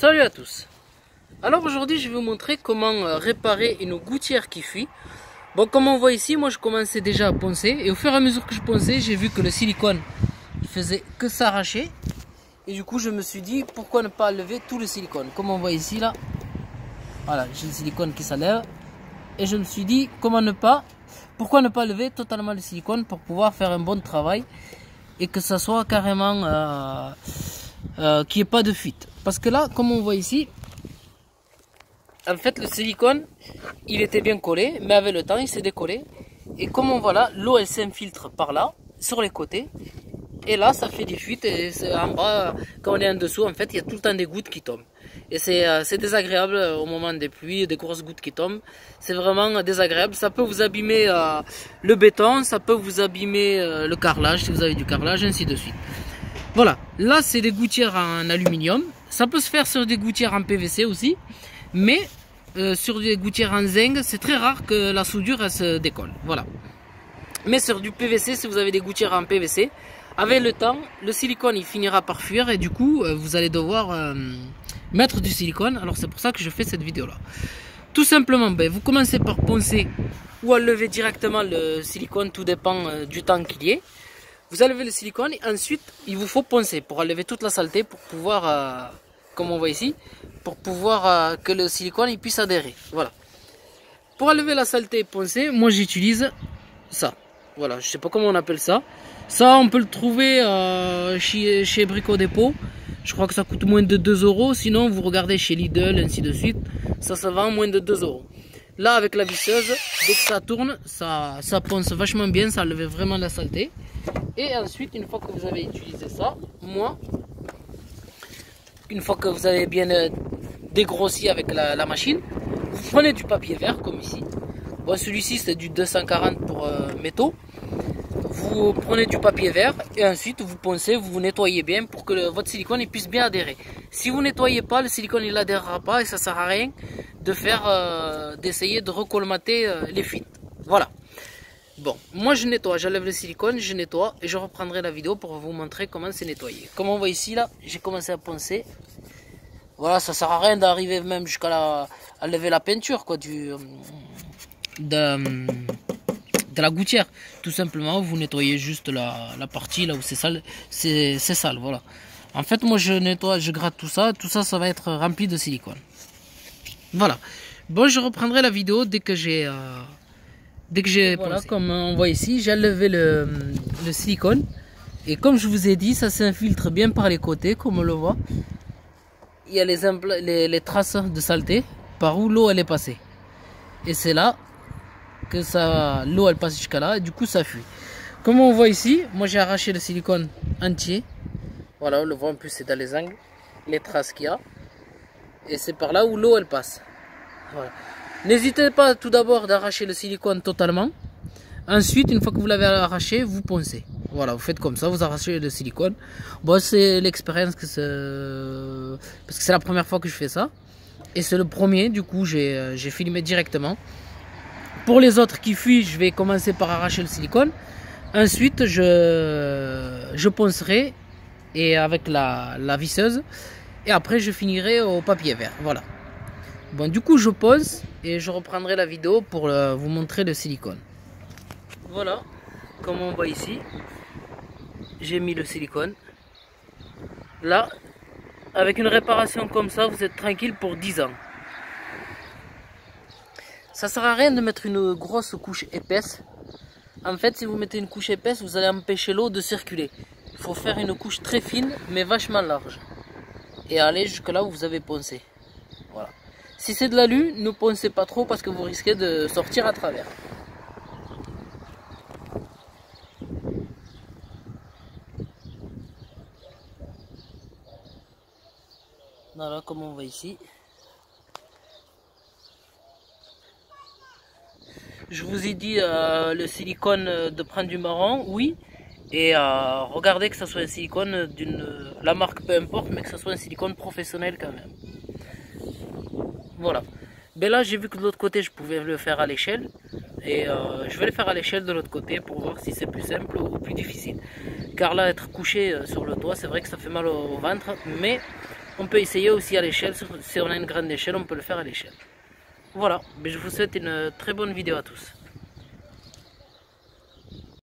Salut à tous. Alors aujourd'hui je vais vous montrer comment réparer une gouttière qui fuit. Bon, comme on voit ici, moi je commençais déjà à poncer et au fur et à mesure que je ponçais, j'ai vu que le silicone il faisait que s'arracher. Et du coup je me suis dit pourquoi ne pas lever tout le silicone. Comme on voit ici là, voilà, j'ai le silicone qui s'enlève. Et je me suis dit pourquoi ne pas lever totalement le silicone pour pouvoir faire un bon travail et que ça soit carrément qu'il n'y ait pas de fuite. Parce que là, comme on voit ici, en fait le silicone il était bien collé, mais avec le temps il s'est décollé. Et comme on voit là, l'eau elle s'infiltre par là, sur les côtés. Et là ça fait des fuites et en bas, quand on est en dessous, en fait il y a tout le temps des gouttes qui tombent. Et c'est désagréable au moment des pluies, des grosses gouttes qui tombent. C'est vraiment désagréable. Ça peut vous abîmer le béton, ça peut vous abîmer le carrelage si vous avez du carrelage, ainsi de suite. Voilà, là c'est des gouttières en aluminium. Ça peut se faire sur des gouttières en PVC aussi. Mais sur des gouttières en zinc, c'est très rare que la soudure elle se décolle. Voilà. Mais sur du PVC, si vous avez des gouttières en PVC, avec le temps, le silicone il finira par fuir et du coup, vous allez devoir mettre du silicone. Alors c'est pour ça que je fais cette vidéo là. Tout simplement, vous commencez par poncer ou enlever directement le silicone, tout dépend du temps qu'il y ait. Vous enlevez le silicone et ensuite il vous faut poncer pour enlever toute la saleté pour pouvoir, comme on voit ici, pour pouvoir que le silicone il puisse adhérer. Voilà. Pour enlever la saleté et poncer, moi j'utilise ça. Voilà, je sais pas comment on appelle ça. Ça on peut le trouver chez Brico Dépôt. Je crois que ça coûte moins de 2 euros. Sinon vous regardez chez Lidl, ainsi de suite. Ça se vend moins de 2 euros. Là avec la visseuse, dès que ça tourne, ça ponce vachement bien, ça enlève vraiment la saleté. Et ensuite, une fois que vous avez utilisé ça, une fois que vous avez bien dégrossi avec la machine, vous prenez du papier vert comme ici. Bon, celui-ci c'est du 240 pour métaux. Vous prenez du papier vert et ensuite vous poncez, vous nettoyez bien pour que votre silicone il puisse bien adhérer. Si vous nettoyez pas, le silicone il adhérera pas et ça sert à rien de faire d'essayer de recolmater les fuites. Voilà. Bon, moi je nettoie, j'enlève le silicone, je nettoie et je reprendrai la vidéo pour vous montrer comment c'est nettoyé. Comme on voit ici là, j'ai commencé à poncer. Voilà, ça sert à rien d'arriver même jusqu'à lever la peinture quoi de la gouttière. Tout simplement, vous nettoyez juste la partie là où c'est sale, c'est sale, voilà. En fait, moi je nettoie, je gratte tout ça ça va être rempli de silicone. Voilà. Bon, je reprendrai la vidéo dès que j'ai voilà, comme on voit ici, j'ai enlevé le silicone et comme je vous ai dit, ça s'infiltre bien par les côtés, comme on le voit. Il y a les traces de saleté par où l'eau elle est passée. Et c'est là que l'eau elle passe jusqu'à là et du coup ça fuit. Comme on voit ici, moi j'ai arraché le silicone entier. Voilà, on le voit en plus, c'est dans les angles, les traces qu'il y a. Et c'est par là où l'eau elle passe. Voilà. N'hésitez pas tout d'abord d'arracher le silicone totalement. Ensuite, une fois que vous l'avez arraché, vous poncez. Voilà, vous faites comme ça, vous arrachez le silicone. Bon, c'est l'expérience parce que c'est la première fois que je fais ça. Et c'est le premier, du coup, j'ai filmé directement. Pour les autres qui fuient, je vais commencer par arracher le silicone. Ensuite, je poncerai et avec la visseuse. Et après, je finirai au papier vert. Voilà. Bon, du coup, je pose et je reprendrai la vidéo pour vous montrer le silicone. Voilà, comme on voit ici, j'ai mis le silicone. Là, avec une réparation comme ça, vous êtes tranquille pour 10 ans. Ça sert à rien de mettre une grosse couche épaisse. En fait, si vous mettez une couche épaisse, vous allez empêcher l'eau de circuler. Il faut faire une couche très fine, mais vachement large. Et aller jusque là où vous avez poncé. Voilà. Si c'est de l'alu, ne poncez pas trop parce que vous risquez de sortir à travers. Voilà, comme on voit ici. Je vous ai dit le silicone de prendre du marron, oui. Et regardez que ça soit un silicone la marque peu importe, mais que ça soit un silicone professionnel quand même. Voilà. Ben là j'ai vu que de l'autre côté je pouvais le faire à l'échelle. Et je vais le faire à l'échelle de l'autre côté pour voir si c'est plus simple ou plus difficile. Car là être couché sur le toit, c'est vrai que ça fait mal au ventre, mais On peut essayer aussi à l'échelle, si on a une grande échelle, on peut le faire à l'échelle. Voilà, mais je vous souhaite une très bonne vidéo à tous.